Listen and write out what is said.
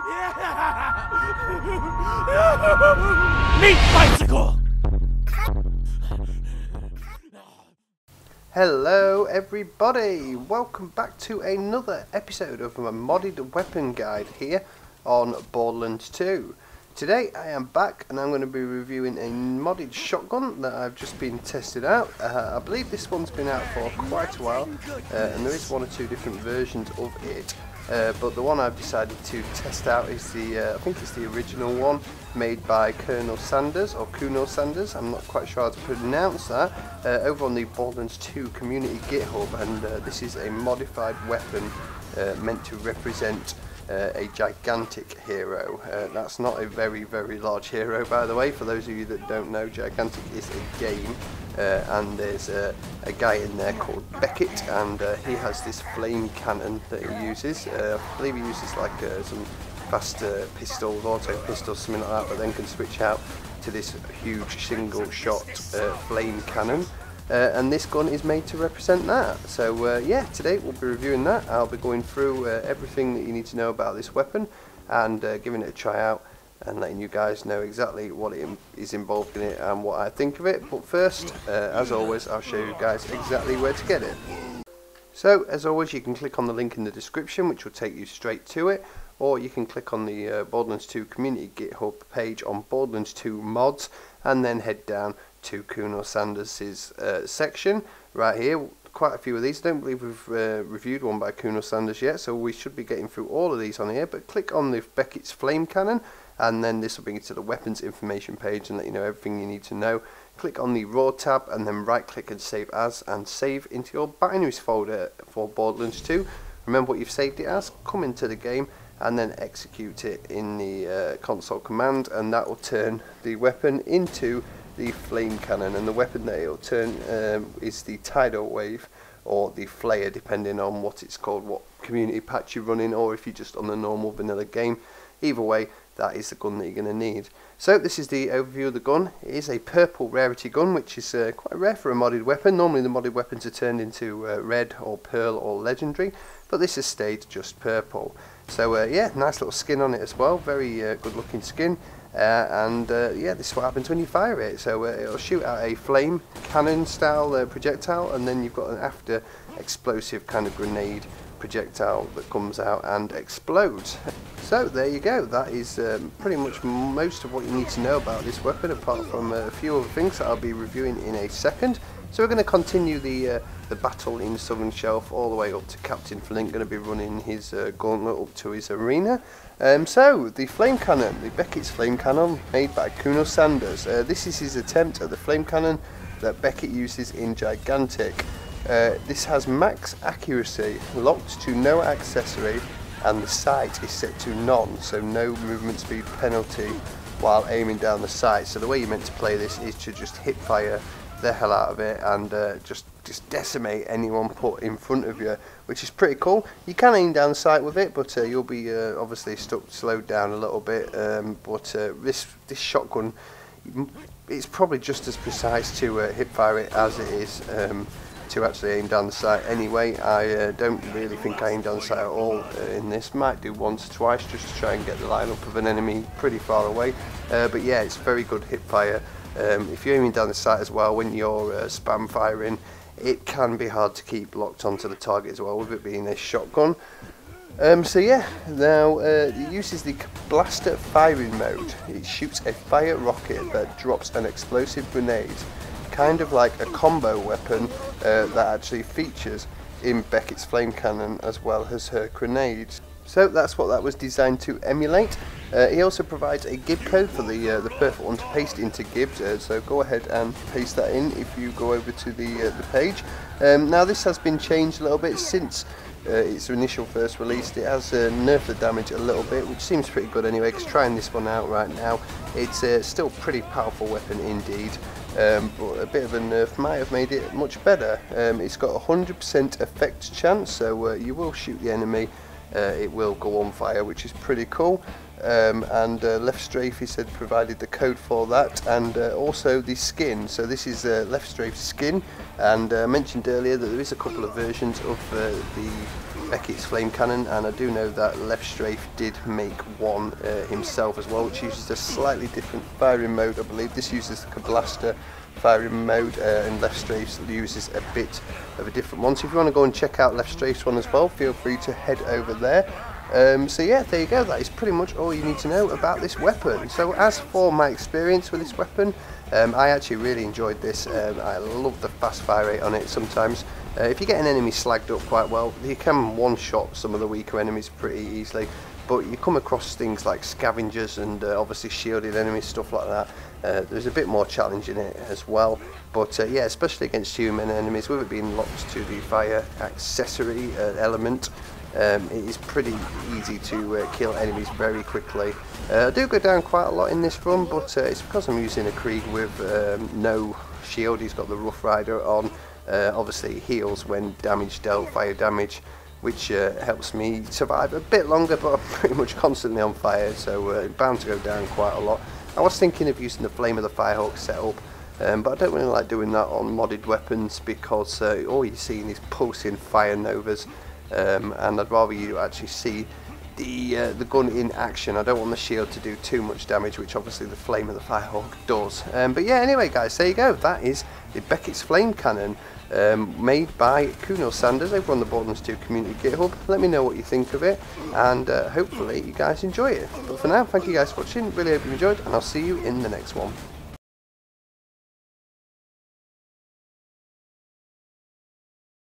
Meat bicycle! Hello everybody, welcome back to another episode of my modded weapon guide here on Borderlands 2. Today I am back and I'm going to be reviewing a modded shotgun that I've just been tested out. I believe this one's been out for quite a while and there is one or two different versions of it. But the one I've decided to test out is the, I think it's the original one, made by Kunelsanders, I'm not quite sure how to pronounce that, over on the Borderlands 2 community GitHub, and this is a modified weapon meant to represent a gigantic hero. That's not a very large hero, by the way. For those of you that don't know, Gigantic is a game, and there's a guy in there called Beckett, and he has this flame cannon that he uses. I believe he uses like some fast pistols, auto pistols, something like that, but then can switch out to this huge single shot flame cannon. And this gun is made to represent that. So yeah, today we'll be reviewing that. I'll be going through everything that you need to know about this weapon and giving it a try out and letting you guys know exactly what is involved in it and what I think of it. But first, as always, I'll show you guys exactly where to get it. So as always, you can click on the link in the description, which will take you straight to it, or you can click on the Borderlands 2 community GitHub page on Borderlands 2 mods and then head down to Kunelsanders' section right here. Quite a few of these. I don't believe we've reviewed one by Kunelsanders yet, so we should be getting through all of these on here. But click on the Becketts flame cannon and then this will bring you to the weapons information page and let you know everything you need to know. Click on the raw tab and then right click and save as, and save into your binaries folder for Borderlands 2. Remember what you've saved it as, come into the game and then execute it in the console command, and that will turn the weapon into the flame cannon. And the weapon that it will turn is the tidal wave or the flare, depending on what it's called, what community patch you're running, or if you're just on the normal vanilla game. Either way, that is the gun that you're going to need. So this is the overview of the gun. It is a purple rarity gun, which is quite rare for a modded weapon. Normally the modded weapons are turned into red or pearl or legendary, but this has stayed just purple. So yeah, nice little skin on it as well, very good looking skin. And yeah, this is what happens when you fire it. So it'll shoot out a flame cannon style projectile, and then you've got an after explosive kind of grenade projectile that comes out and explodes. So there you go, that is pretty much most of what you need to know about this weapon, apart from a few other things that I'll be reviewing in a second. So we're going to continue the battle in Southern Shelf all the way up to Captain Flint, going to be running his gauntlet up to his arena. So the flame cannon, the Becketts flame cannon made by Kunelsanders. This is his attempt at the flame cannon that Beckett uses in Gigantic. This has max accuracy, locked to no accessory, and the sight is set to none, so no movement speed penalty while aiming down the sight. So the way you're meant to play this is to just hip fire the hell out of it and just decimate anyone put in front of you, which is pretty cool. You can aim down the sight with it, but you'll be obviously slowed down a little bit. But this shotgun, it's probably just as precise to hip fire it as it is to actually aim down the sight. Anyway, I don't really think I aim down the sight at all in this. Might do once or twice just to try and get the line up of an enemy pretty far away. But yeah, it's very good hip fire. If you're aiming down the sight as well, when you're spam firing, it can be hard to keep locked onto the target as well, with it being a shotgun. So yeah, now it uses the blaster firing mode. It shoots a fire rocket that drops an explosive grenade, kind of like a combo weapon that actually features in Beckett's flame cannon as well as her grenades. So that's what that was designed to emulate. He also provides a Github code for the perfect one to paste into Github, so go ahead and paste that in if you go over to the page. Now this has been changed a little bit since its initial first release. It has nerfed the damage a little bit, which seems pretty good anyway, because trying this one out right now, it's still a pretty powerful weapon indeed. But a bit of a nerf might have made it much better. It's got a 100% effect chance, so you will shoot the enemy, it will go on fire, which is pretty cool. and left strafe, he said, provided the code for that, and also the skin. So this is left strafe skin, and I mentioned earlier that there is a couple of versions of the Beckett's flame cannon, and I do know that left strafe did make one himself as well, which uses a slightly different firing mode. I believe this uses the blaster firing mode, and left strafe uses a bit of a different one. So if you want to go and check out left strafe's one as well, feel free to head over there. So yeah, there you go, that is pretty much all you need to know about this weapon. So as for my experience with this weapon, I actually really enjoyed this. I love the fast fire rate on it. Sometimes if you get an enemy slagged up quite well, you can one-shot some of the weaker enemies pretty easily, but you come across things like scavengers and obviously shielded enemies, stuff like that. There's a bit more challenge in it as well, but yeah, especially against human enemies, with it being locked to the fire accessory element, it is pretty easy to kill enemies very quickly. I do go down quite a lot in this run, but it's because I'm using a Krieg with no shield. He's got the Rough Rider on. Obviously it heals when damage dealt, fire damage, which helps me survive a bit longer, but I'm pretty much constantly on fire, so bound to go down quite a lot. I was thinking of using the Flame of the Firehawk setup, but I don't really like doing that on modded weapons, because all you're seeing is pulsing fire novas, and I'd rather you actually see the gun in action. I don't want the shield to do too much damage, which obviously the Flame of the Firehawk does. But yeah, anyway guys, there you go, that is the Beckett's flame cannon, made by Kunelsanders over on the Borderlands 2 community GitHub. Let me know what you think of it, and hopefully you guys enjoy it. But for now, thank you guys for watching, really hope you enjoyed, and I'll see you in the next one.